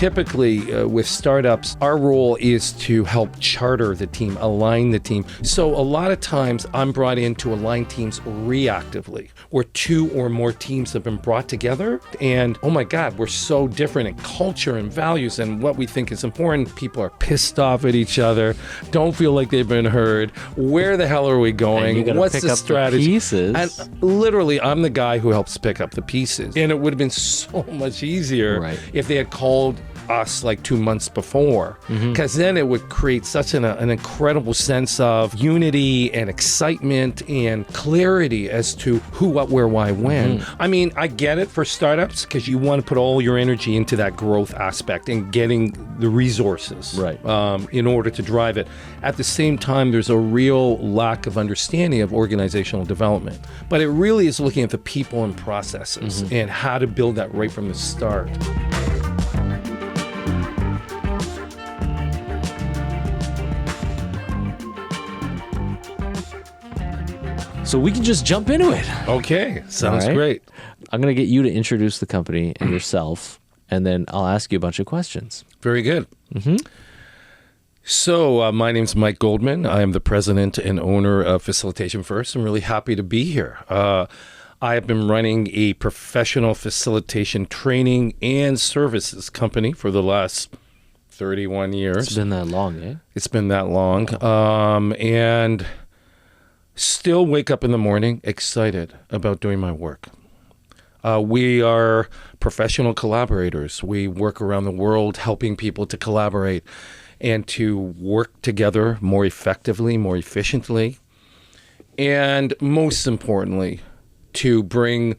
typically with startups, our role is to help charter the team, align the team. So a lot of times I'm brought in to align teams reactively, where 2 or more teams have been brought together. And oh my God, we're so different in culture and values and what we think is important. People are pissed off at each other, don't feel like they've been heard. Where the hell are we going? What's the strategy? Pieces. And literally, I'm the guy who helps pick up the pieces. And it would have been so much easier if they had called us like 2 months before, because then it would create such an incredible sense of unity and excitement and clarity as to who, what, where, why, when. I mean, I get it for startups because you want to put all your energy into that growth aspect and getting the resources in order to drive it. At the same time, there's a real lack of understanding of organizational development, but it really is looking at the people and processes and how to build that right from the start. So we can just jump into it. Okay, sounds great. I'm going to get you to introduce the company and yourself, and then I'll ask you a bunch of questions. Very good. So my name's Mike Goldman. I am the president and owner of Facilitation First. I'm really happy to be here. I have been running a professional facilitation training and services company for the last 31 years. It's been that long, eh? It's been that long. And still wake up in the morning excited about doing my work. We are professional collaborators. We work around the world helping people to collaborate and to work together more effectively, more efficiently, and most importantly, to bring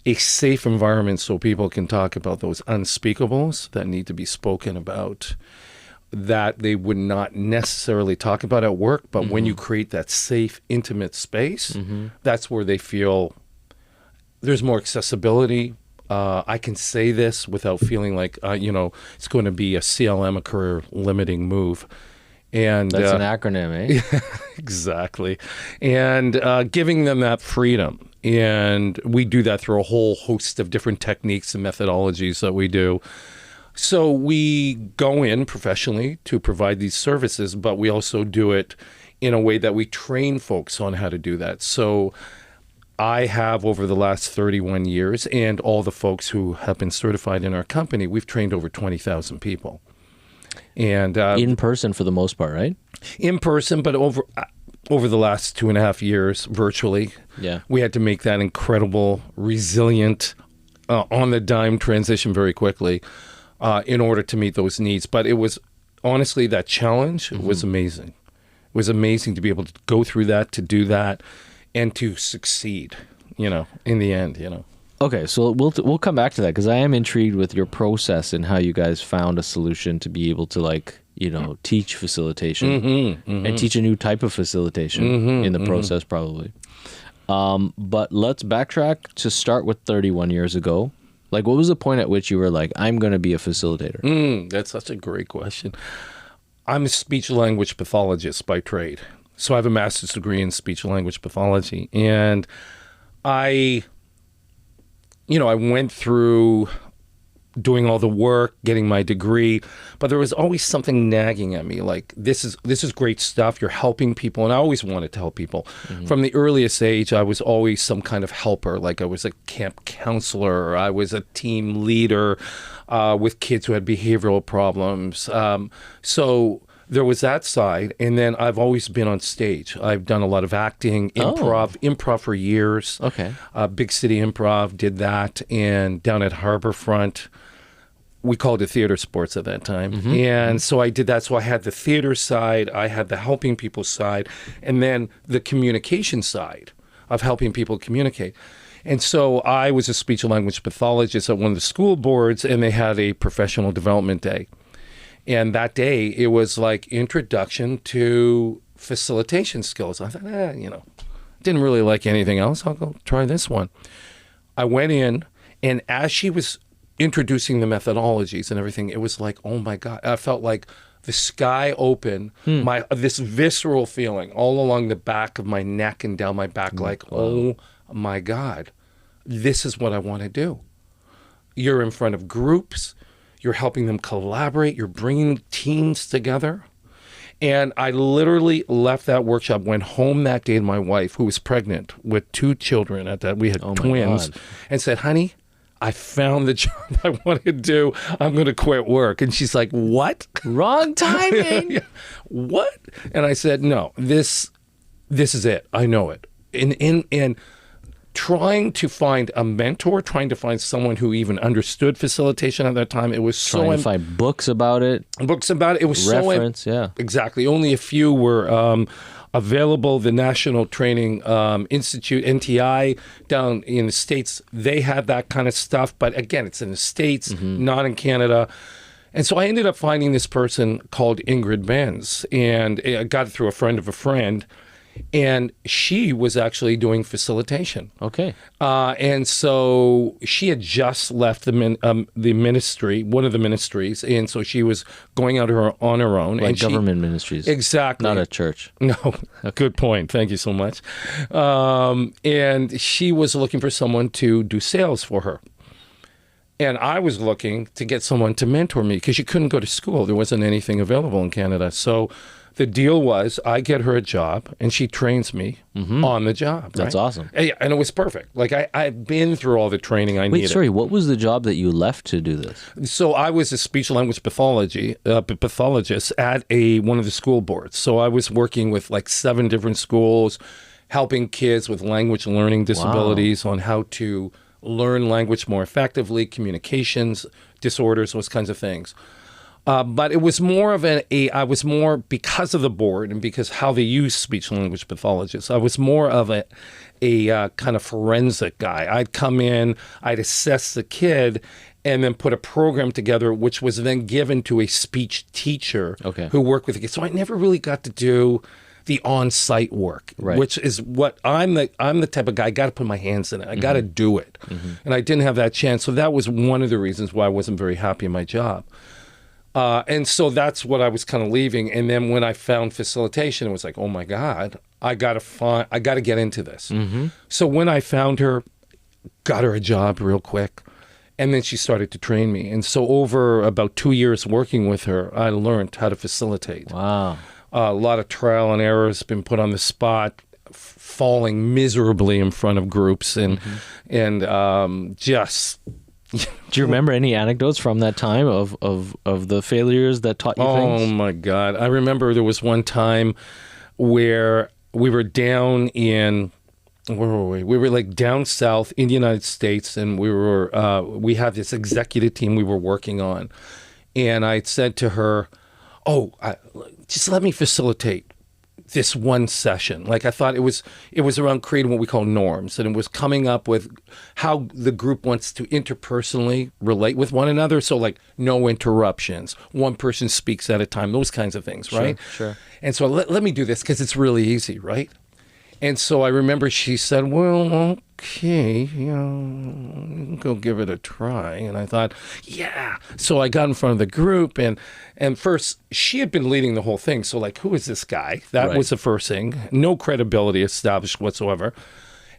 a safe environment so people can talk about those unspeakables that need to be spoken about, that they would not necessarily talk about at work, but when you create that safe, intimate space, that's where they feel there's more accessibility. I can say this without feeling like, it's going to be a CLM, a career limiting move. And that's an acronym, eh? Exactly. And giving them that freedom. And we do that through a whole host of different techniques and methodologies that we do. So we go in professionally to provide these services, but we also do it in a way that we train folks on how to do that. So I have, over the last 31 years, and all the folks who have been certified in our company, we've trained over 20,000 people. And in person for the most part, right? In person, but over the last 2.5 years, virtually. Yeah. We had to make that incredible, resilient, on-the-dime transition very quickly in order to meet those needs. But it was, honestly, that challenge was amazing. It was amazing to be able to go through that, to do that, and to succeed, in the end, Okay, so we'll come back to that because I am intrigued with your process and how you guys found a solution to be able to teach facilitation and teach a new type of facilitation in the process probably. But let's backtrack to start with 31 years ago. Like, what was the point at which you were like, I'm going to be a facilitator? That's such a great question. I'm a speech language pathologist by trade. So I have a master's degree in speech language pathology. And I went through doing all the work, getting my degree, but there was always something nagging at me. Like, this is great stuff. You're helping people. And I always wanted to help people. From the earliest age, I was always some kind of helper. Like, I was a camp counselor, or I was a team leader with kids who had behavioral problems. So there was that side, and then I've always been on stage. I've done a lot of acting, improv for years. Okay. Big City Improv, did that, and down at Harborfront, we called it theater sports at that time. And so I did that. So I had the theater side, I had the helping people side, and then the communication side of helping people communicate. And so I was a speech and language pathologist at one of the school boards, and they had a professional development day. And that day, it was like introduction to facilitation skills. I thought, didn't really like anything else. I'll go try this one. I went in, and as she was introducing the methodologies and everything, it was like, oh my God. I felt like the sky open, this visceral feeling all along the back of my neck and down my back, oh my God, this is what I want to do. You're in front of groups. You're helping them collaborate. You're bringing teams together. And I literally left that workshop, went home that day to my wife, who was pregnant with 2 children at that. We had twins, and said, honey, I found the job I want to do. I'm going to quit work. And she's like, what? Wrong timing. What? And I said, no, this is it. I know it. And trying to find a mentor, trying to find someone who even understood facilitation at that time, it was trying to find books about it. It was reference, yeah. Exactly. Only a few were available. The National Training Institute, NTI, down in the States, they had that kind of stuff. But again, it's in the States, not in Canada. And so I ended up finding this person called Ingrid Benz, and I got it through a friend of a friend. And she was actually doing facilitation. Okay. And so she had just left the ministry, one of the ministries, and so she was going out on her own. Like and government ministries. Exactly. Not a church. No. Good point. Thank you so much. And she was looking for someone to do sales for her. And I was looking to get someone to mentor me because you couldn't go to school. There wasn't anything available in Canada. So the deal was I get her a job and she trains me on the job. That's awesome. And it was perfect. Like I've been through all the training I needed. Wait, sorry, what was the job that you left to do this? So I was a speech language pathology pathologist at one of the school boards. So I was working with like 7 different schools, helping kids with language learning disabilities on how to learn language more effectively, communications disorders, those kinds of things. But it was more of I was more, because of the board and because how they use speech language pathologists, I was more of a kind of forensic guy. I'd come in, I'd assess the kid, and then put a program together, which was then given to a speech teacher who worked with the kids. So I never really got to do the on-site work, which is what I'm the type of guy, I got to put my hands in it. I got to do it. And I didn't have that chance. So that was one of the reasons why I wasn't very happy in my job. And so that's what I was kind of leaving. And then when I found facilitation, it was like, oh my God, I got to get into this. So when I found her, got her a job real quick, and then she started to train me. And so over about 2 years working with her, I learned how to facilitate. Wow. A lot of trial and errors, been put on the spot, falling miserably in front of groups and just... Do you remember any anecdotes from that time of the failures that taught you things? Oh my God. I remember there was one time where we were down in, where were we? We were like down south in the United States, and we had this executive team we were working on. And I said to her, just let me facilitate this one session. Like I thought it was around creating what we call norms, and it was coming up with how the group wants to interpersonally relate with one another. So like no interruptions, one person speaks at a time, those kinds of things, right? Sure. And so let me do this because it's really easy, right? And so I remember she said, well, okay, go give it a try. And I thought, yeah. So I got in front of the group, and first, she had been leading the whole thing. So like, who is this guy? That was the first thing. No credibility established whatsoever.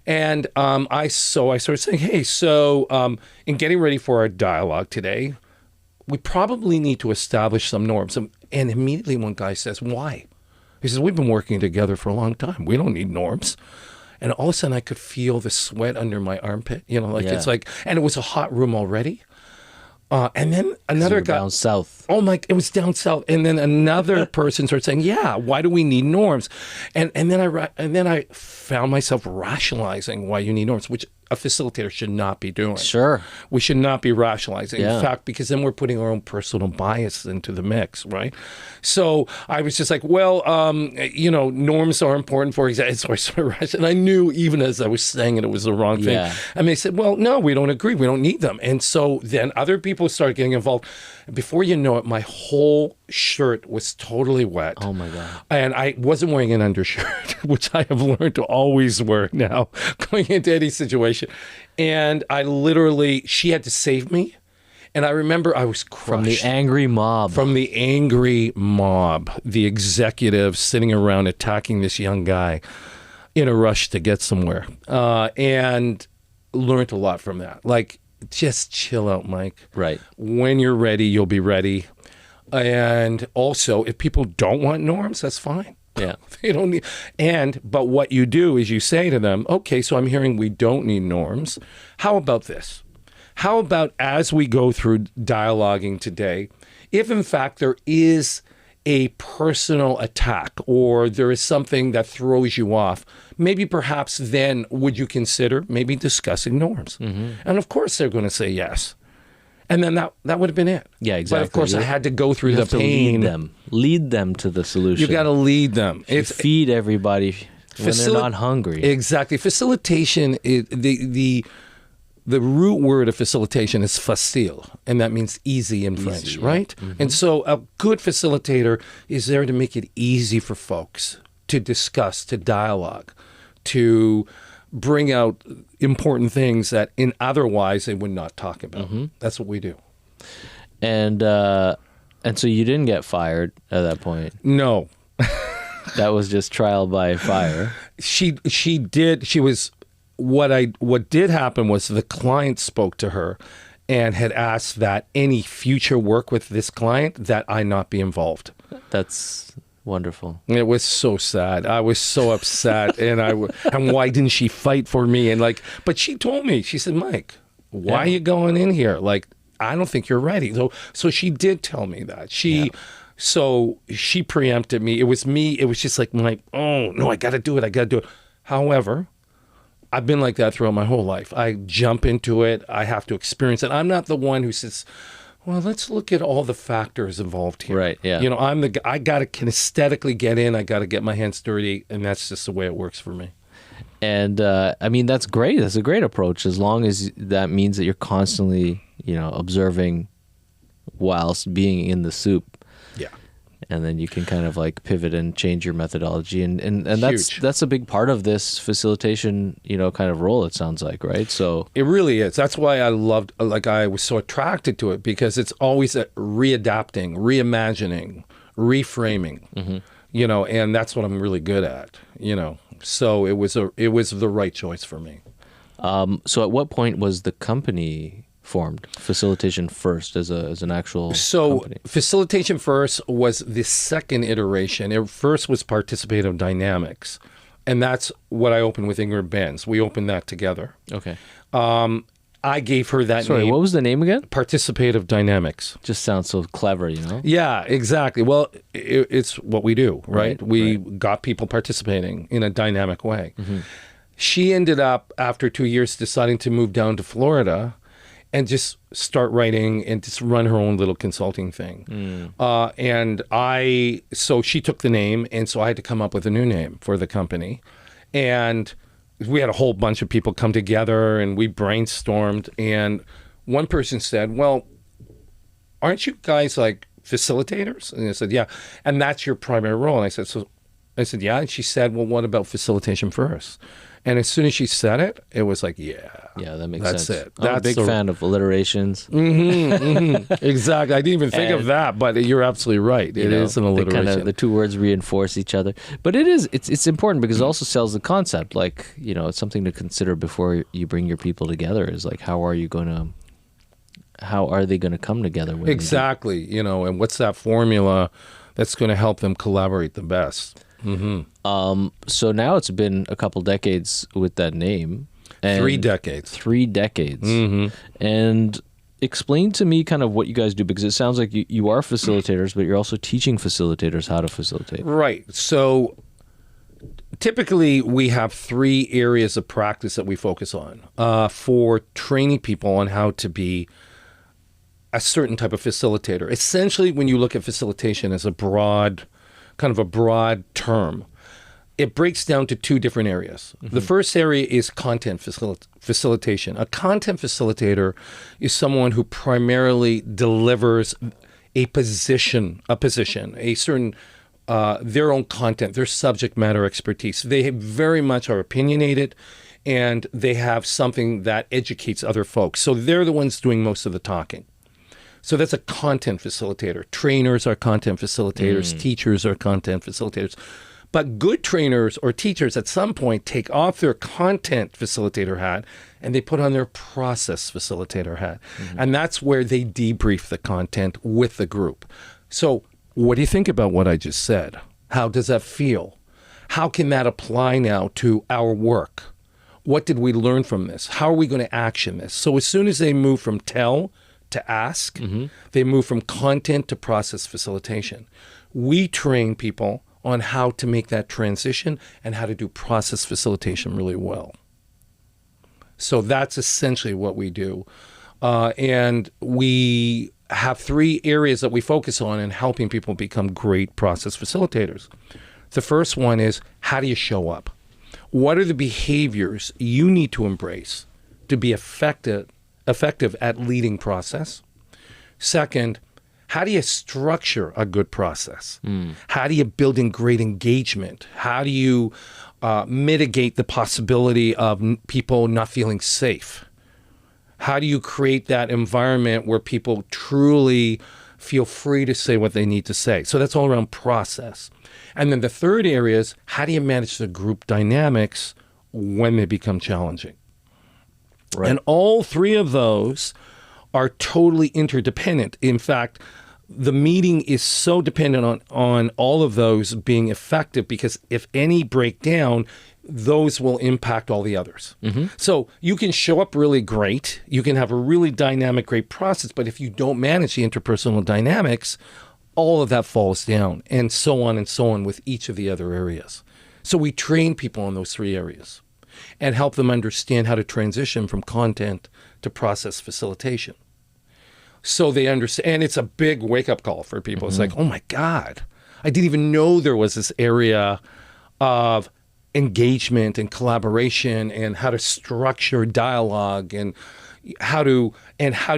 And I started saying, hey, so in getting ready for our dialogue today, we probably need to establish some norms. And immediately one guy says, why? He says, we've been working together for a long time. We don't need norms. And all of a sudden I could feel the sweat under my armpit, it's like, and it was a hot room already. And then another guy down south. Oh my, it was down south. And then another person started saying, yeah, why do we need norms? And then I found myself rationalizing why you need norms, which a facilitator should not be doing. Sure. We should not be rationalizing. Yeah. In fact, because then we're putting our own personal bias into the mix, right? So I was just like, well, norms are important, for example. So I started rationalizing. And I knew even as I was saying it was the wrong thing. Yeah. And they said, well, no, we don't agree. We don't need them. And so then other people started getting involved. Before you know it, my whole shirt was totally wet. Oh my God. And I wasn't wearing an undershirt, which I have learned to always wear now going into any situation. And she had to save me. And I remember I was crushed. From the angry mob. From the angry mob, the executives sitting around attacking this young guy in a rush to get somewhere. And learned a lot from that. Like, just chill out, Mike. Right. When you're ready, you'll be ready. And also, if people don't want norms, that's fine. Yeah. They don't need, but what you do is you say to them, okay, so I'm hearing we don't need norms. How about this? How about as we go through dialoguing today, if in fact there is a personal attack or there is something that throws you off, maybe perhaps then would you consider maybe discussing norms? And of course they're going to say yes. And then that would have been it. Yeah, exactly. But of course I had to go through the pain. Lead them to the solution. You got to lead them. It's feed everybody when they're not hungry. Exactly. Facilitation is the root word of facilitation is facile, and that means easy in French, right? And so a good facilitator is there to make it easy for folks to discuss, to dialogue, to bring out important things that in otherwise they would not talk about. That's what we do. And so you didn't get fired at that point. No. That was just trial by fire. She did. She was. What did happen was the client spoke to her and had asked that any future work with this client that I not be involved. That's wonderful. It was so sad. I was so upset, and why didn't she fight for me? And but she told me. She said, "Mike, why are you going in here? Like, I don't think you're ready." So she did tell me that. So she preempted me. It was me. It was just like, oh no, I got to do it. However, I've been like that throughout my whole life. I jump into it. I have to experience it. I'm not the one who says, well, let's look at all the factors involved here. Right, yeah. I got to kinesthetically get in. I got to get my hands dirty, and that's just the way it works for me. And, I mean, that's great. That's a great approach as long as that means that you're constantly, observing whilst being in the soup. Yeah. And then you can kind of pivot and change your methodology, and that's a big part of this facilitation, kind of role. It sounds like, right? So it really is. That's why I loved, I was so attracted to it, because it's always a readapting, reimagining, reframing, and that's what I'm really good at, So it was the right choice for me. So at what point was the company formed, Facilitation First, as an actual company? Facilitation First was the second iteration. It first was Participative Dynamics, and that's what I opened with Ingrid Benz. We opened that together. Okay. I gave her that name. Sorry, what was the name again? Participative Dynamics. Just sounds so clever, Yeah, exactly. Well, it's what we do, right? We got people participating in a dynamic way. She ended up, after 2 years, deciding to move down to Florida and just start writing and just run her own little consulting thing. So she took the name, and so I had to come up with a new name for the company. And we had a whole bunch of people come together, and we brainstormed. And one person said, well, aren't you guys like facilitators? And I said, yeah. And that's your primary role. And I said, yeah. And she said, well, what about Facilitation First? And as soon as she said it, it was like, yeah, that makes sense. That's it. I'm a big fan of alliterations. Exactly. I didn't even think of that, but you're absolutely right. It is an alliteration. The two words reinforce each other. But it's important because it also sells the concept. It's something to consider before you bring your people together is how are they going to come together? Exactly. And what's that formula that's going to help them collaborate the best? So now it's been a couple decades with that name. 3 decades. 3 decades. And explain to me kind of what you guys do, because it sounds like you are facilitators, but you're also teaching facilitators how to facilitate. Right. So typically we have 3 areas of practice that we focus on for training people on how to be a certain type of facilitator. Essentially, when you look at facilitation as a broad term, it breaks down to 2 different areas. The first area is content facilitation. A content facilitator is someone who primarily delivers a certain, their own content, their subject matter expertise. They very much are opinionated, and they have something that educates other folks. So they're the ones doing most of the talking. So that's a content facilitator. Trainers are content facilitators. Teachers are content facilitators. But good trainers or teachers at some point take off their content facilitator hat and they put on their process facilitator hat. And that's where they debrief the content with the group. So what do you think about what I just said? How does that feel? How can that apply now to our work? What did we learn from this? How are we going to action this? So as soon as they move from tell to ask, they move from content to process facilitation. We train people on how to make that transition and how to do process facilitation really well. So that's essentially what we do. And we have 3 areas that we focus on in helping people become great process facilitators. The first one is, how do you show up? What are the behaviors you need to embrace to be effective at leading process? Second, how do you structure a good process? How do you build in great engagement? How do you mitigate the possibility of people not feeling safe? How do you create that environment where people truly feel free to say what they need to say? So that's all around process. And then the third area is, how do you manage the group dynamics when they become challenging? Right. And all 3 of those are totally interdependent. In fact, the meeting is so dependent on all of those being effective, because if any break down, those will impact all the others. So you can show up really great. You can have a really dynamic, great process. But if you don't manage the interpersonal dynamics, all of that falls down, and so on with each of the other areas. So we train people in those 3 areas and help them understand how to transition from content to process facilitation. So they understand, and it's a big wake-up call for people. It's like, oh my God, I didn't even know there was this area of engagement and collaboration and how to structure dialogue and how do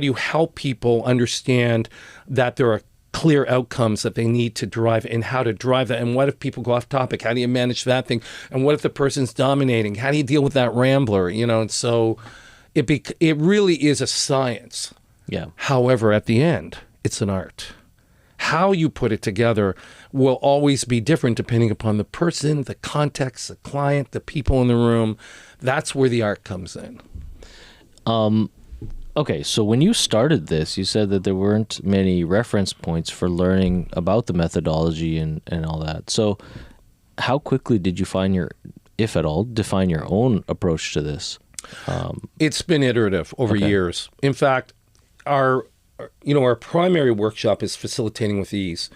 you help people understand that there are clear outcomes that they need to drive and how to drive that. And what if people go off topic? How do you manage that thing? And what if the person's dominating? How do you deal with that rambler? And so it really is a science. Yeah. However, at the end, it's an art. How you put it together will always be different depending upon the person, the context, the client, the people in the room. That's where the art comes in. Okay, so when you started this, you said that there weren't many reference points for learning about the methodology and all that. So how quickly did you if at all, define your own approach to this? It's been iterative over years. In fact, our primary workshop is Facilitating with Ease,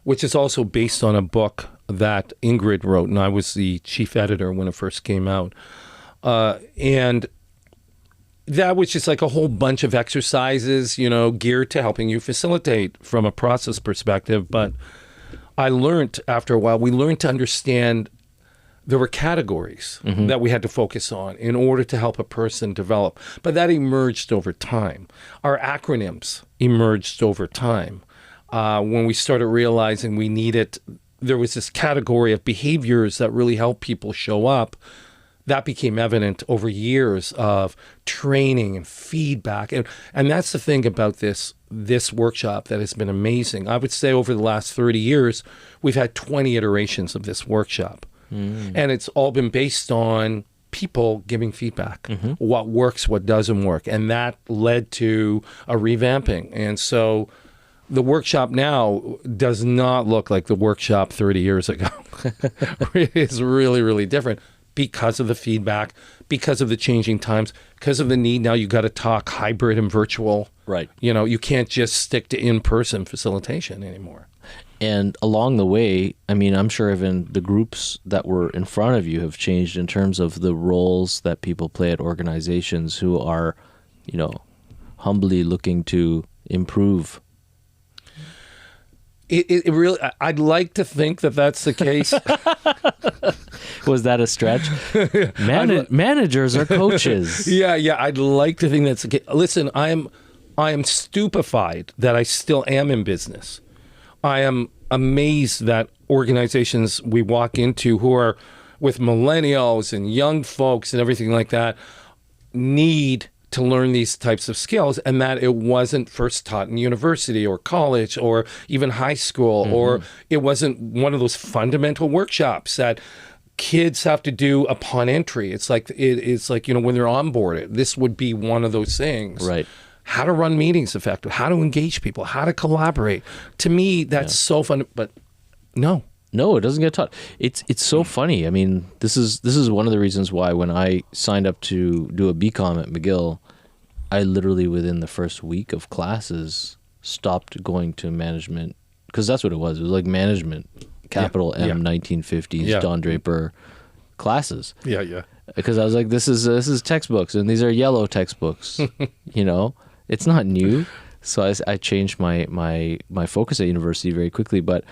which is also based on a book that Ingrid wrote, and I was the chief editor when it first came out. And that was just like a whole bunch of exercises, geared to helping you facilitate from a process perspective. But I learned after a while, we learned to understand there were categories that we had to focus on in order to help a person develop. But that emerged over time. Our acronyms emerged over time. When we started realizing there was this category of behaviors that really help people show up. That became evident over years of training and feedback. And that's the thing about this workshop that has been amazing. I would say over the last 30 years, we've had 20 iterations of this workshop. And it's all been based on people giving feedback, what works, what doesn't work. And that led to a revamping. And so the workshop now does not look like the workshop 30 years ago. It is really, really different. Because of the feedback, because of the changing times, because of the need now you got to talk hybrid and virtual. Right. You can't just stick to in-person facilitation anymore. And along the way, I'm sure even the groups that were in front of you have changed in terms of the roles that people play at organizations who are, humbly looking to improve. It really, I'd like to think that that's the case. Was that a stretch? Managers are coaches. Yeah. I'd like to think that's the case. Listen, I am stupefied that I still am in business. I am amazed that organizations we walk into who are with millennials and young folks and everything like that need to learn these types of skills, and that it wasn't first taught in university or college or even high school, or it wasn't one of those fundamental workshops that kids have to do upon entry. It's like when they're onboarded, this would be one of those things. Right. How to run meetings effectively, how to engage people, how to collaborate. To me, that's so fun, but no. No, it doesn't get taught. It's so funny. I mean, this is one of the reasons why when I signed up to do a BCom at McGill, I literally within the first week of classes stopped going to management, because that's what it was. It was like management, capital M, 1950s, Don Draper classes. Yeah. Because I was like, this is textbooks, and these are yellow textbooks. It's not new. So I changed my focus at university very quickly, but.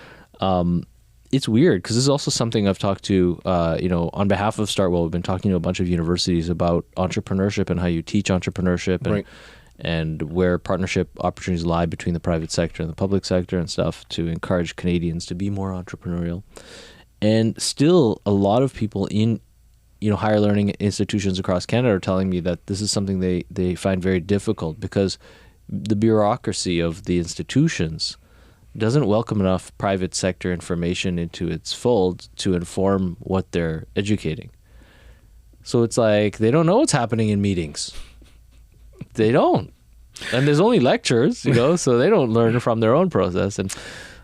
It's weird because this is also something I've talked to, on behalf of StartWell. We've been talking to a bunch of universities about entrepreneurship and how you teach entrepreneurship and where partnership opportunities lie between the private sector and the public sector and stuff to encourage Canadians to be more entrepreneurial. And still, a lot of people in higher learning institutions across Canada are telling me that this is something they find very difficult because the bureaucracy of the institutions doesn't welcome enough private sector information into its fold to inform what they're educating. So it's like they don't know what's happening in meetings. They don't. And there's only lectures, so they don't learn from their own process, and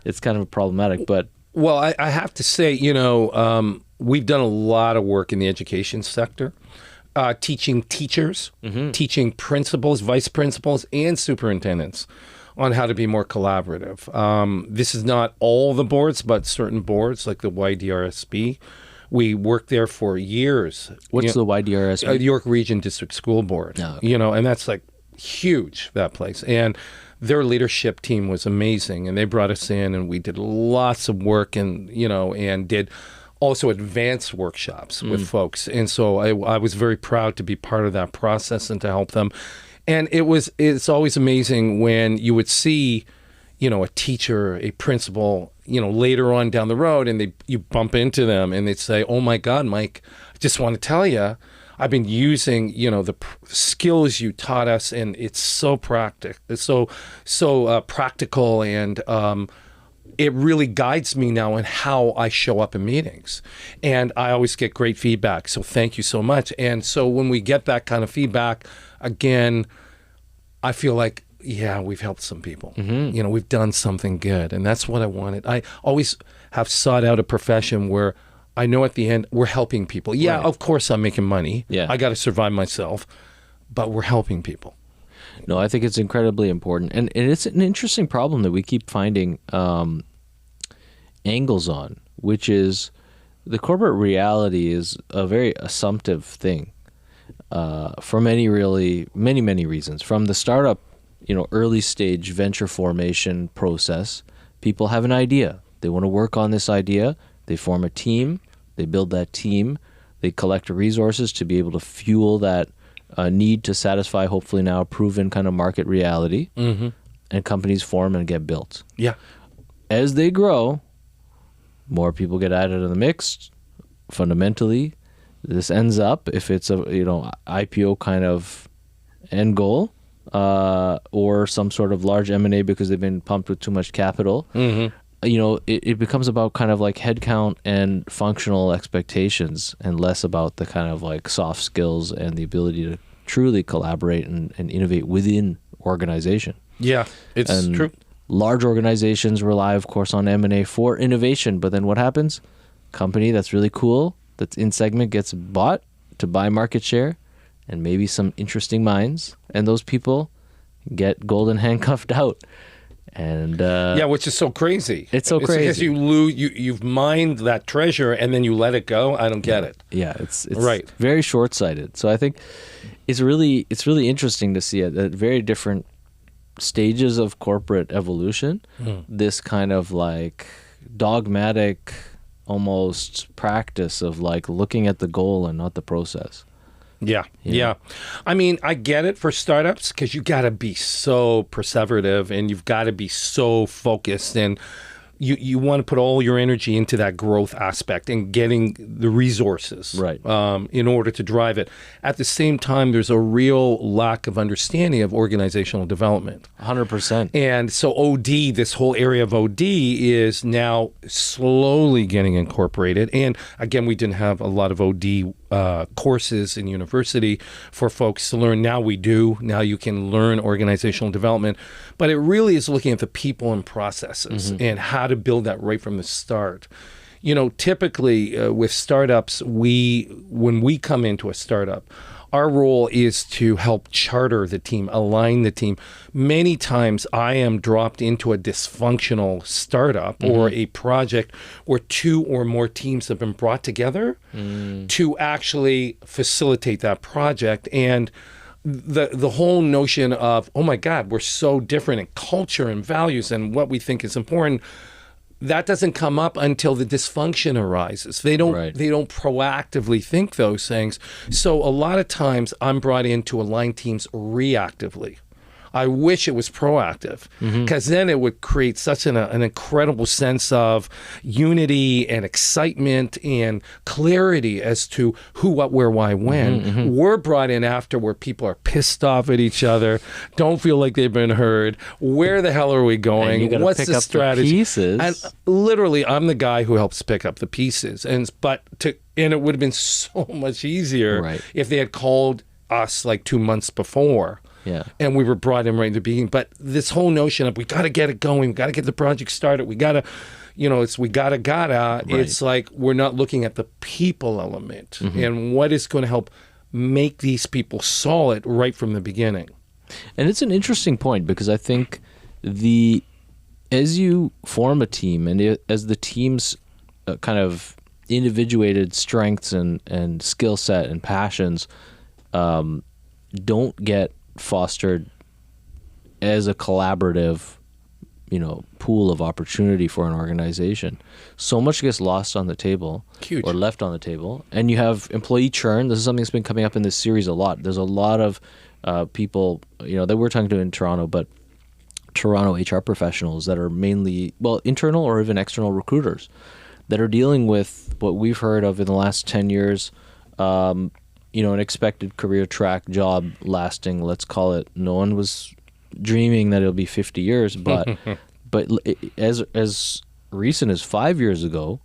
it's kind of problematic. But well, I have to say, we've done a lot of work in the education sector, teaching teachers, teaching principals, vice principals, and superintendents on how to be more collaborative. This is not all the boards, but certain boards like the YDRSB. We worked there for years. What's the YDRSB? York Region District School Board. Oh, okay. And that's like huge, that place. And their leadership team was amazing, and they brought us in, and we did lots of work, and and did also advanced workshops with folks. And so I was very proud to be part of that process and to help them. And it's always amazing when you would see, a teacher, a principal, later on down the road, and you bump into them and they'd say, "Oh my God, Mike, I just want to tell you, I've been using, the skills you taught us, and it's so practical. It's so practical, and it really guides me now in how I show up in meetings. And I always get great feedback. So thank you so much." And so when we get that kind of feedback, again, I feel like, we've helped some people. We've done something good. And that's what I wanted. I always have sought out a profession where I know at the end we're helping people. Yeah, right. Of course I'm making money. Yeah. I got to survive myself, but we're helping people. No, I think it's incredibly important. And it's an interesting problem that we keep finding angles on, which is the corporate reality is a very assumptive thing for many reasons. From the startup, early stage venture formation process, people have an idea. They want to work on this idea. They form a team. They build that team. They collect resources to be able to fuel that need to satisfy, hopefully now, a proven kind of market reality. And companies form and get built. Yeah. As they grow, more people get added to the mix. Fundamentally, this ends up, if it's a IPO kind of end goal, or some sort of large M&A because they've been pumped with too much capital, it becomes about kind of like headcount and functional expectations, and less about the kind of like soft skills and the ability to truly collaborate and innovate within organization. Yeah, it's true. Large organizations rely, of course, on M&A for innovation, but then what happens? Company that's really cool, that's in segment, gets bought to buy market share and maybe some interesting minds, and those people get golden handcuffed out. And which is so crazy. It's so crazy because you've mined that treasure and then you let it go. I don't get it. Yeah, it's right. Very short-sighted. So I think it's really interesting to see at very different stages of corporate evolution, this kind of like dogmatic almost practice of like looking at the goal and not the process. Yeah. I mean, I get it for startups because you got to be so perseverative and you've got to be so focused, and you want to put all your energy into that growth aspect and getting the resources right. In order to drive it. At the same time, there's a real lack of understanding of organizational development. 100%. And so OD, this whole area of OD is now slowly getting incorporated. And again, we didn't have a lot of OD courses in university for folks to learn. Now we do. Now you can learn organizational development. But it really is looking at the people and processes and how to build that right from the start. You know, typically with startups, when we come into a startup, our role is to help charter the team, align the team. Many times I am dropped into a dysfunctional startup or a project where 2 or more teams have been brought together to actually facilitate that project. And the whole notion of, oh my God, we're so different in culture and values and what we think is important, that doesn't come up until the dysfunction arises. They don't proactively think those things. So a lot of times I'm brought in to align teams reactively. I wish it was proactive, because then it would create such an incredible sense of unity and excitement and clarity as to who, what, where, why, when. We're brought in after where people are pissed off at each other, don't feel like they've been heard. Where the hell are we going? What's pick the up strategy? The pieces. And literally, I'm the guy who helps pick up the pieces. And it would have been so much easier if they had called us like 2 months before. Yeah. And we were brought in right in the beginning. But this whole notion of we got to get it going, we got to get the project started, we got to, it's we got to. It's like we're not looking at the people element and what is going to help make these people solid right from the beginning. And it's an interesting point, because I think as you form a team and as the team's kind of individuated strengths and skill set and passions don't get fostered as a collaborative, pool of opportunity for an organization, so much gets lost on the table. Huge. Or left on the table. And you have employee churn. This is something that's been coming up in this series a lot. There's a lot of people, that we're talking to in Toronto, but Toronto HR professionals that are mainly, internal or even external recruiters that are dealing with what we've heard of in the last 10 years, an expected career track job lasting, let's call it, no one was dreaming that it'll be 50 years, but as recent as 5 years ago,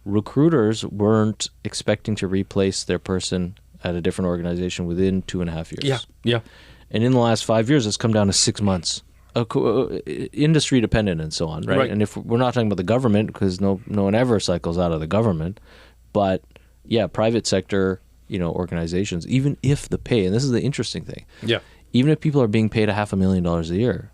recruiters weren't expecting to replace their person at a different organization within 2.5 years. Yeah. And in the last 5 years, it's come down to 6 months. Industry dependent and so on, right? And if we're not talking about the government, because no one ever cycles out of the government, but private sector, organizations, even if the pay, and this is the interesting thing, even if people are being paid $500,000 a year,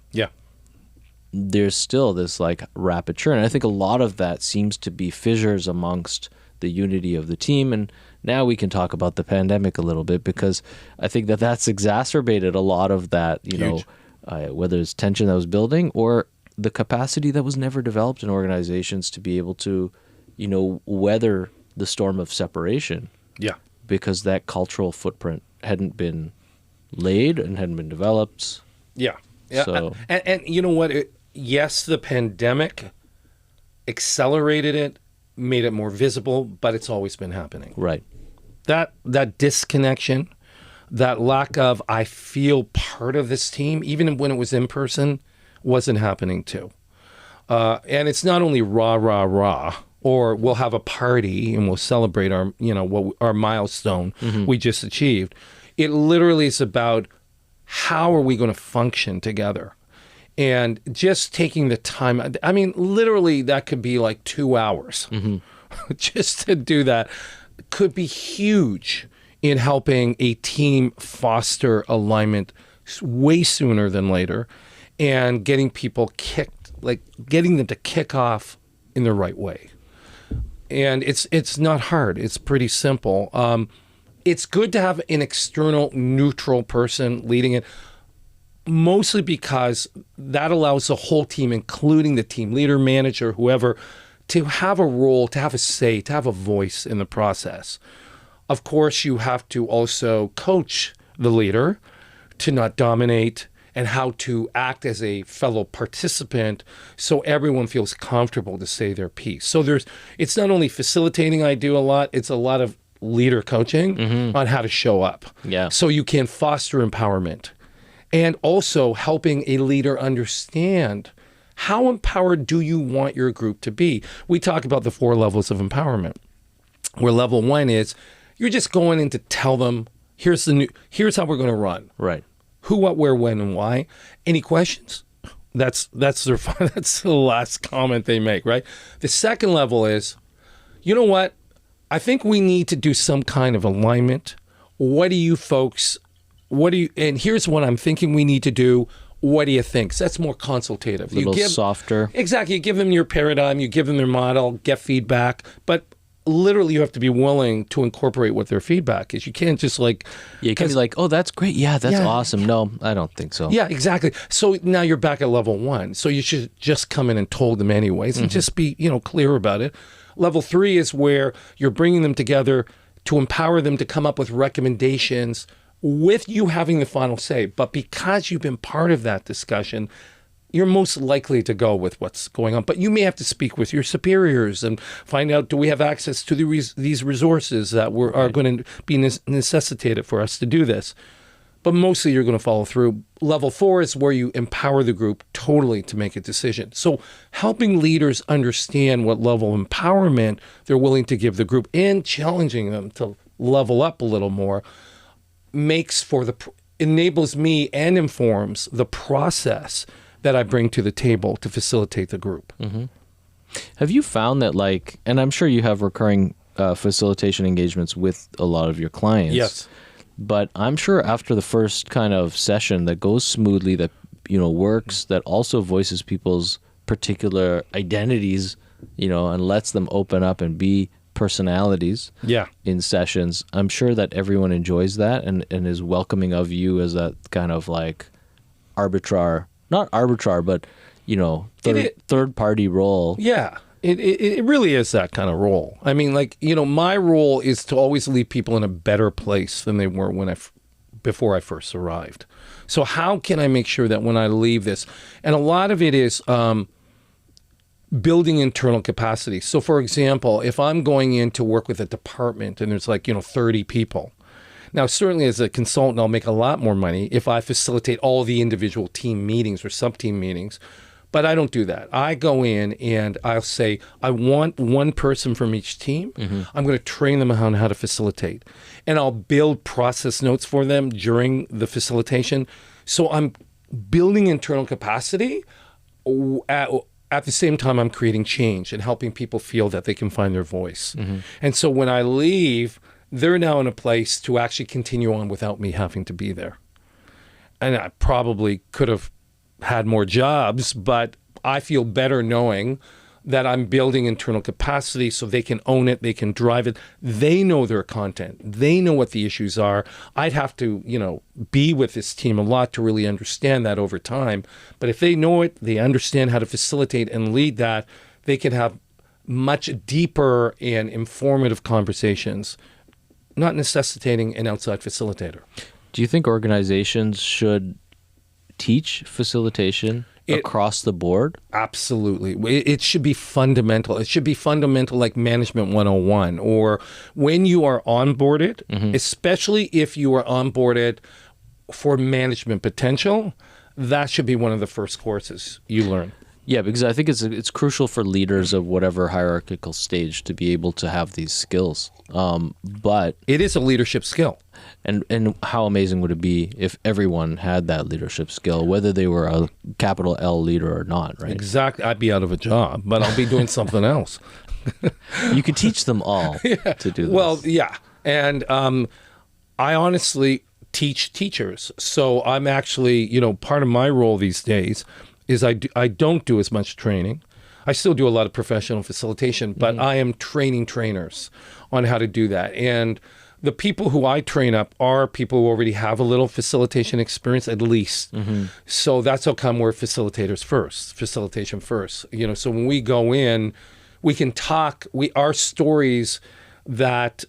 there's still this like rapid churn. And I think a lot of that seems to be fissures amongst the unity of the team. And now we can talk about the pandemic a little bit, because I think that's exacerbated a lot of that, whether it's tension that was building or the capacity that was never developed in organizations to be able to, weather the storm of separation. Yeah. Because that cultural footprint hadn't been laid and hadn't been developed. Yeah. So. And you know what? Yes, the pandemic accelerated it, made it more visible, but it's always been happening. Right. That disconnection, that lack of, I feel part of this team, even when it was in person, wasn't happening too. And it's not only rah, or we'll have a party and we'll celebrate our, our milestone we just achieved. It literally is about how are we going to function together? And just taking the time, I mean, literally that could be like 2 hours just to do that could be huge in helping a team foster alignment way sooner than later and getting people getting them to kick off in the right way. And it's not hard. It's pretty simple. It's good to have an external neutral person leading it, mostly because that allows the whole team, including the team leader, manager, whoever, to have a role, to have a say, to have a voice in the process. Of course, you have to also coach the leader to not dominate and how to act as a fellow participant so everyone feels comfortable to say their piece. So it's not only facilitating I do a lot, it's a lot of leader coaching on how to show up. Yeah. So you can foster empowerment and also helping a leader understand how empowered do you want your group to be. We talk about the 4 levels of empowerment, where level 1 is you're just going in to tell them, here's how we're going to run. Right. Who, what, where, when, and why. Any questions? That's the last comment they make, right? The second level is, you know what? I think we need to do some kind of alignment. What do you folks, and here's what I'm thinking we need to do. What do you think? So that's more consultative. A little softer. Exactly. You give them your paradigm, you give them their model, get feedback, but literally you have to be willing to incorporate what their feedback is. You can't just you can't be like, oh, that's great. Yeah, that's awesome. No, I don't think so. Yeah, exactly. So now you're back at level 1. So you should just come in and told them anyways and just be, clear about it. Level 3 is where you're bringing them together to empower them to come up with recommendations with you having the final say. But because you've been part of that discussion, you're most likely to go with what's going on. But you may have to speak with your superiors and find out, do we have access to these resources that are going to be necessitated for us to do this? But mostly you're going to follow through. Level 4 is where you empower the group totally to make a decision. So helping leaders understand what level of empowerment they're willing to give the group and challenging them to level up a little more enables me and informs the process that I bring to the table to facilitate the group. Mm-hmm. Have you found that, and I'm sure you have recurring facilitation engagements with a lot of your clients. Yes. But I'm sure after the first kind of session that goes smoothly, that works, that also voices people's particular identities, and lets them open up and be personalities in sessions. I'm sure that everyone enjoys that and is welcoming of you as that kind of not arbitrar, but third party role. Yeah. It really is that kind of role. I mean, my role is to always leave people in a better place than they were before I first arrived. So how can I make sure that when I leave this, and a lot of it is building internal capacity. So for example, if I'm going in to work with a department and there's 30 people, now certainly as a consultant, I'll make a lot more money if I facilitate all the individual team meetings or sub-team meetings. But I don't do that. I go in and I'll say, I want one person from each team. Mm-hmm. I'm going to train them on how to facilitate. And I'll build process notes for them during the facilitation. So I'm building internal capacity at the same time I'm creating change and helping people feel that they can find their voice. Mm-hmm. And so when I leave, they're now in a place to actually continue on without me having to be there. And I probably could have had more jobs, but I feel better knowing that I'm building internal capacity so they can own it, they can drive it. They know their content. They know what the issues are. I'd have to, be with this team a lot to really understand that over time. But if they know it, they understand how to facilitate and lead that, they can have much deeper and informative conversations, not necessitating an outside facilitator. Do you think organizations should teach facilitation across the board? Absolutely. It should be fundamental. It should be fundamental like Management 101, or when you are onboarded, especially if you are onboarded for management potential, that should be one of the first courses you learn. Yeah, because I think it's crucial for leaders of whatever hierarchical stage to be able to have these skills. But it is a leadership skill. And how amazing would it be if everyone had that leadership skill, whether they were a capital L leader or not, right? Exactly. I'd be out of a job, but I'll be doing something else. You could teach them all to do this. Well, yeah. And I honestly teach teachers. So I'm actually, part of my role these days is I don't do as much training. I still do a lot of professional facilitation, but I am training trainers on how to do that. And the people who I train up are people who already have a little facilitation experience, at least. So that's how come we're facilitators first, facilitation first. So when we go in, we can talk, our stories that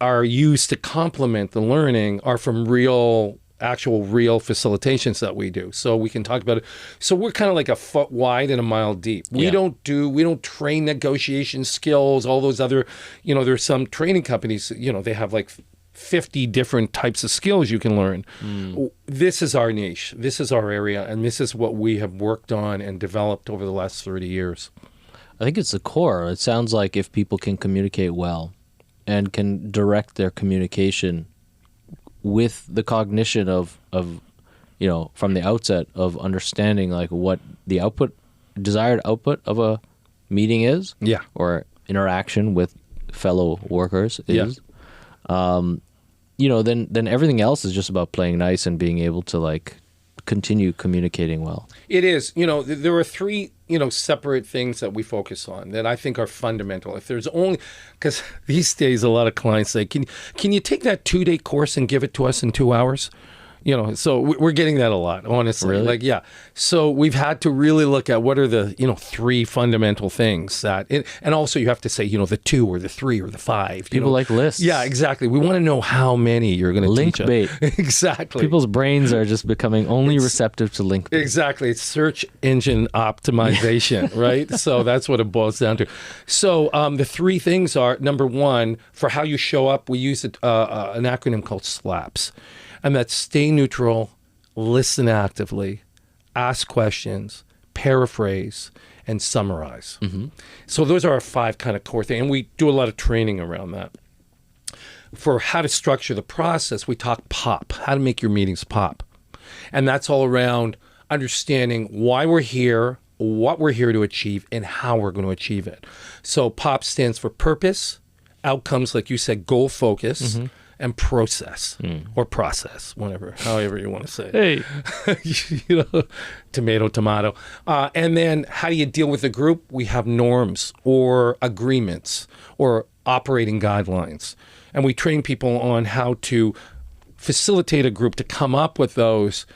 are used to complement the learning are from real actual real facilitations that we do. So we can talk about it. So we're kind of like a foot wide and a mile deep. We don't train negotiation skills, all those other, there's some training companies, they have like 50 different types of skills you can learn. This is our niche. This is our area. And this is what we have worked on and developed over the last 30 years. I think it's the core. It sounds like if people can communicate well and can direct their communication with the cognition of from the outset of understanding like what the desired output of a meeting is, or interaction with fellow workers is, then everything else is just about playing nice and being able to like continue communicating well. It is. There are three, separate things that we focus on that I think are fundamental. If there's only, because these days a lot of clients say, can you take that 2-day course and give it to us in 2 hours? So we're getting that a lot, honestly. Really? So we've had to really look at what are the, 3 fundamental things that, and also you have to say, the 2 or the 3 or the 5. People like lists. Yeah, exactly. We want to know how many you're going to teach us. Link bait. Exactly. People's brains are just becoming only receptive to link bait. Exactly. It's search engine optimization, right? So that's what it boils down to. So the 3 things are, number 1, for how you show up, we use an acronym called SLAPS. And that's stay neutral, listen actively, ask questions, paraphrase, and summarize. So those are our 5 kind of core things. And we do a lot of training around that. For how to structure the process, we talk POP, how to make your meetings pop. And that's all around understanding why we're here, what we're here to achieve, and how we're going to achieve it. So POP stands for purpose, outcomes, like you said, goal focus, and process, or process, however you want to say it. Hey. Tomato. And then how do you deal with the group? We have norms or agreements or operating guidelines. And we train people on how to facilitate a group to come up with those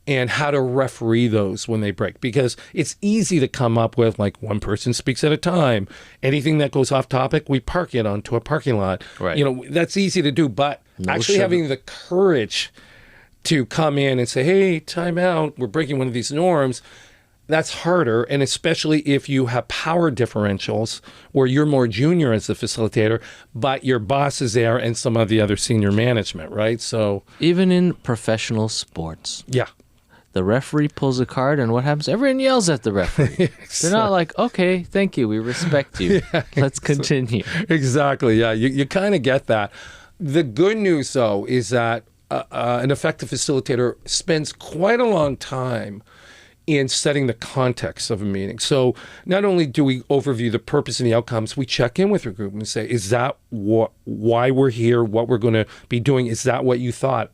and how to referee those when they break. Because it's easy to come up with, like, one person speaks at a time. Anything that goes off topic, we park it onto a parking lot. Right. That's easy to do. But actually having the courage to come in and say, hey, time out, we're breaking one of these norms, that's harder. And especially if you have power differentials where you're more junior as the facilitator, but your boss is there and some of the other senior management, right? So even in professional sports. Yeah. The referee pulls a card, and what happens? Everyone yells at the referee. They're not like, okay, thank you, we respect you. Let's continue. Exactly, yeah. You kind of get that. The good news, though, is that an effective facilitator spends quite a long time in setting the context of a meeting. So not only do we overview the purpose and the outcomes, we check in with your group and say, is that why we're here, what we're going to be doing? Is that what you thought?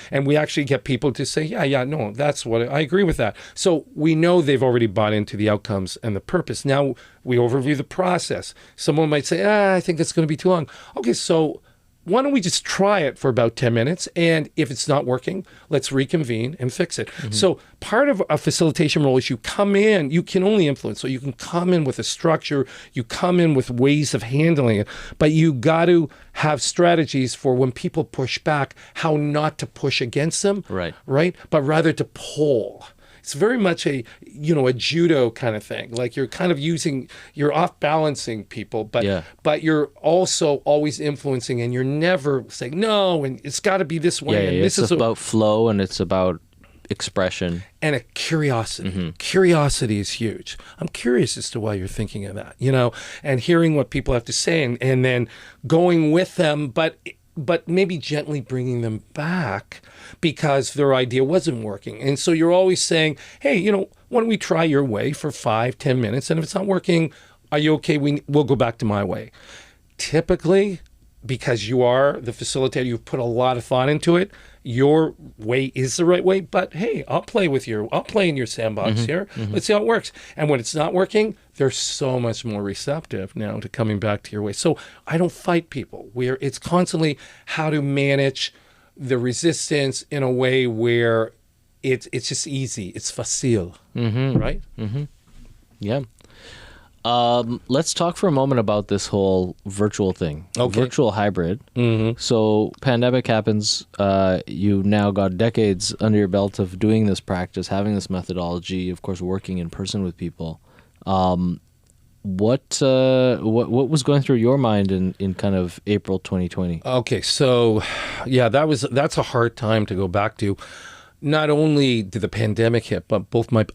And we actually get people to say, no, that's what I agree with that. So we know they've already bought into the outcomes and the purpose. Now we overview the process. Someone might say, I think that's going to be too long. Okay, so why don't we just try it for about 10 minutes? And if it's not working, let's reconvene and fix it. So part of a facilitation role is you come in, you can only influence. So you can come in with a structure, you come in with ways of handling it, but you got to have strategies for when people push back, how not to push against them, right? But rather to pull. It's very much a judo kind of thing. Like you're kind of you're off balancing people, but you're also always influencing, and you're never saying no, and it's got to be this way. And this is about flow, and it's about expression and a curiosity. Curiosity is huge. I'm curious as to why you're thinking of that, and hearing what people have to say, and then going with them, but maybe gently bringing them back because their idea wasn't working. And so you're always saying, hey, why don't we try your way for 5-10 minutes? And if it's not working, are you okay? We'll go back to my way. Typically, because you are the facilitator, you've put a lot of thought into it, your way is the right way. But hey, I'll play in your sandbox here. Let's see how it works. And when it's not working, they're so much more receptive now to coming back to your way. So I don't fight people. It's constantly how to manage the resistance in a way where it's just easy. It's facile, right? Yeah. Let's talk for a moment about this whole virtual thing. Okay. Virtual hybrid. So pandemic happens. You now got decades under your belt of doing this practice, having this methodology, of course, working in person with people. What was going through your mind in kind of April 2020? Okay, so yeah, that's a hard time to go back to. Not only did the pandemic hit, but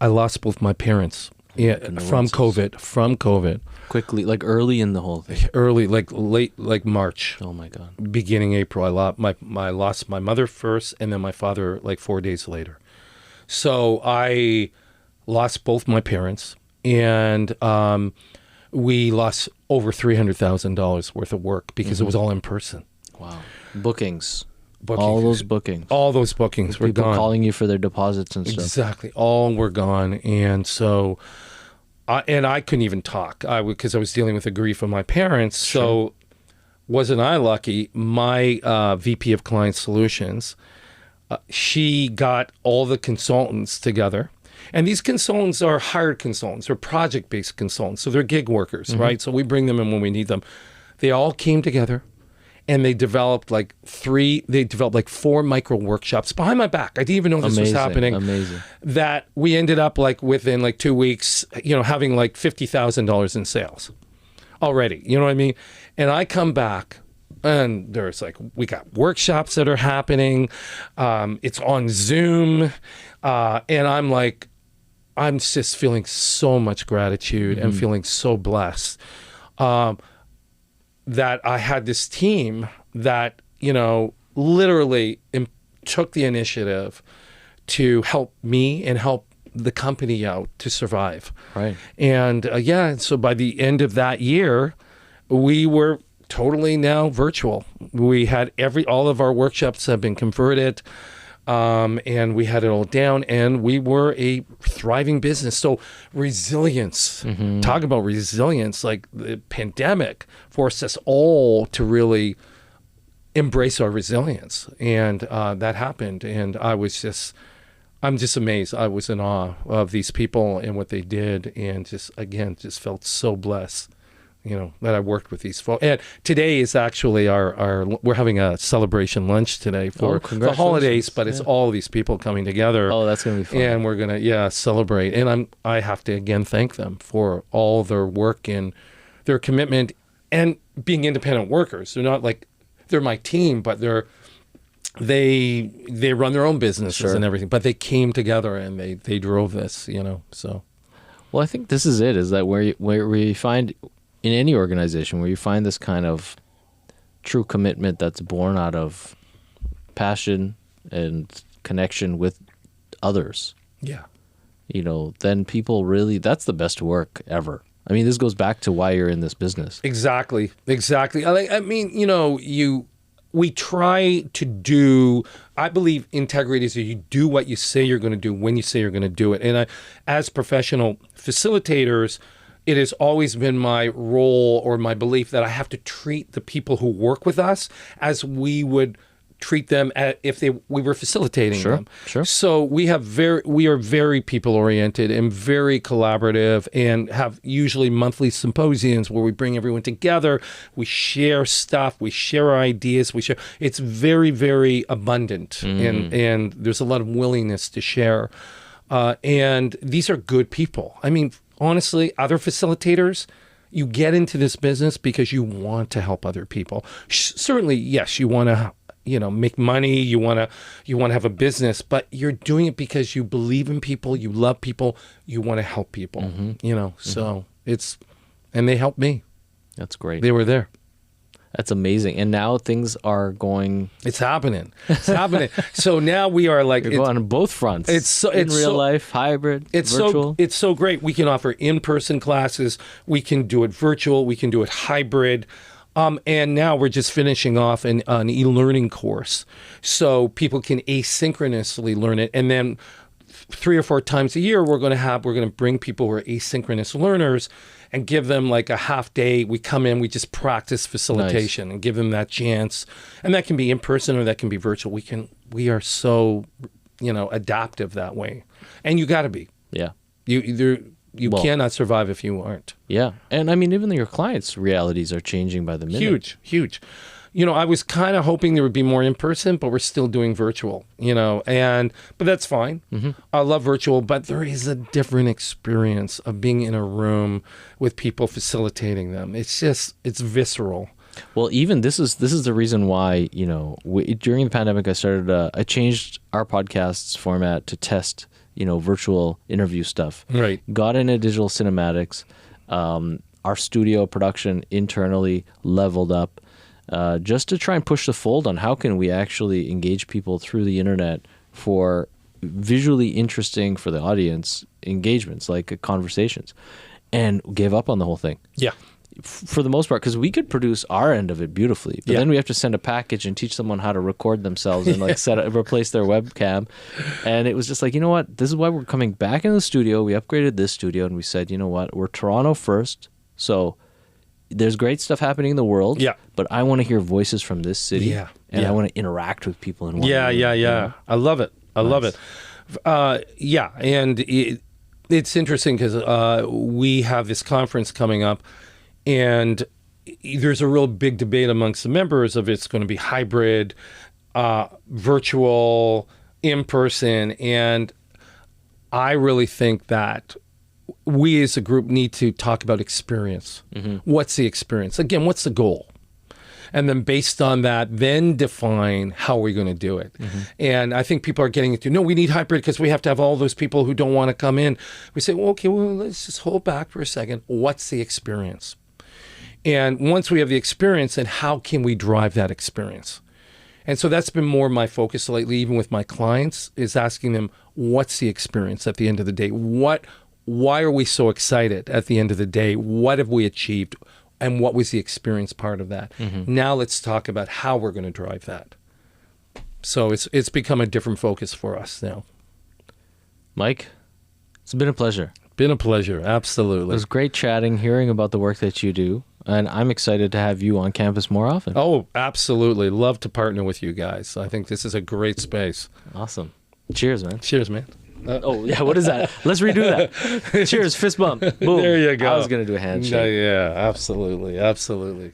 I lost both my parents. Yeah, from COVID. Quickly, like early in the whole thing. Early, like late, like March. Oh my God. Beginning April, I lost my mother first, and then my father like 4 days later. So I lost both my parents, and we lost over $300,000 worth of work because it was all in person. Wow. Bookings. All those bookings. All those bookings were people gone. Calling you for their deposits and stuff. Exactly. All were gone. And so, I couldn't even talk because I was dealing with the grief of my parents. Sure. So wasn't I lucky? My VP of Client Solutions, she got all the consultants together. And these consultants are hired consultants. They're project-based consultants. So they're gig workers, right? So we bring them in when we need them. They all came together. And they developed like 4 micro workshops behind my back. I didn't even know this was happening. Amazing. That we ended up like within like 2 weeks, having like $50,000 in sales already. You know what I mean? And I come back and there's like, we got workshops that are happening. It's on Zoom. And I'm just feeling so much gratitude and feeling so blessed. That I had this team that, literally took the initiative to help me and help the company out to survive. Right. And so by the end of that year, we were totally now virtual. We had all of our workshops have been converted. And we had it all down, and we were a thriving business. So resilience, talk about resilience, like the pandemic forced us all to really embrace our resilience. And that happened. And I'm just amazed. I was in awe of these people and what they did, and just felt so blessed. That I worked with these folks. And today is actually we're having a celebration lunch today for the holidays, but it's all these people coming together. Oh, that's going to be fun. And we're going to, celebrate. And I have to, again, thank them for all their work and their commitment and being independent workers. They're not like, they're my team, but they run their own businesses and everything. But they came together and they drove this, so. Well, I think this is it, is that where you find... in any organization where you find this kind of true commitment that's born out of passion and connection with others. Yeah. Then people really, that's the best work ever. I mean, this goes back to why you're in this business. Exactly. I mean, we try to do, I believe integrity is that you do what you say you're going to do when you say you're going to do it. And as professional facilitators, it has always been my role or my belief that I have to treat the people who work with us as we would treat them if we were facilitating them. Sure. So we are very people oriented and very collaborative, and have usually monthly symposiums where we bring everyone together. We share stuff. We share our ideas. It's very, very abundant, and there's a lot of willingness to share. And these are good people. I mean, honestly, other facilitators, you get into this business because you want to help other people. Certainly, yes, you want to, make money. You want to have a business, but you're doing it because you believe in people, you love people, you want to help people. So and they helped me. That's great. They were there. That's amazing. And now things are going... It's happening. So now we are like... You're going on both fronts. It's real life, hybrid, virtual. It's so great. We can offer in-person classes. We can do it virtual. We can do it hybrid. And now we're just finishing off an e-learning course. So people can asynchronously learn it. And then 3 or 4 times a year, we're going to bring people who are asynchronous learners and give them like a half day. We come in, we just practice facilitation and give them that chance. And that can be in person or that can be virtual. We are so, adaptive that way. And you got to be. Yeah. You cannot survive if you aren't. Yeah. And I mean, even your clients' realities are changing by the minute. Huge. I was kind of hoping there would be more in person, but we're still doing virtual, but that's fine. I love virtual, but there is a different experience of being in a room with people facilitating them. It's visceral. Well, even this is the reason why, during the pandemic, I changed our podcast's format to test, virtual interview stuff. Right. Got into digital cinematics. Our studio production internally leveled up. Just to try and push the fold on how can we actually engage people through the internet for visually interesting for the audience engagements, like conversations, and gave up on the whole thing. Yeah. For the most part, because we could produce our end of it beautifully, but then we have to send a package and teach someone how to record themselves and replace their webcam. And it was just like, you know what? This is why we're coming back into the studio. We upgraded this studio and we said, you know what? We're Toronto first. So there's great stuff happening in the world, but I want to hear voices from this city, and I want to interact with people in one room. I love it. I love it. And it's interesting because we have this conference coming up, and there's a real big debate amongst the members of it's going to be hybrid, virtual, in person, and I really think that we as a group need to talk about experience. What's the experience? Again, what's the goal? And then based on that, then define how we're going to do it. And I think people are getting into, no, we need hybrid because we have to have all those people who don't want to come in. We say, well, okay, let's just hold back for a second. What's the experience? And once we have the experience, then how can we drive that experience? And so that's been more my focus lately, even with my clients, is asking them, what's the experience at the end of the day? Why are we so excited at the end of the day? What have we achieved? And what was the experience part of that? Now let's talk about how we're going to drive that. So it's become a different focus for us now. Mike, it's been a pleasure. Been a pleasure, absolutely. It was great chatting, hearing about the work that you do, and I'm excited to have you on campus more often. Oh, absolutely. Love to partner with you guys. I think this is a great space. Awesome. Cheers, man. Cheers, man. What is that? Let's redo that. Cheers, fist bump. Boom. There you go. I was going to do a handshake. Yeah, absolutely.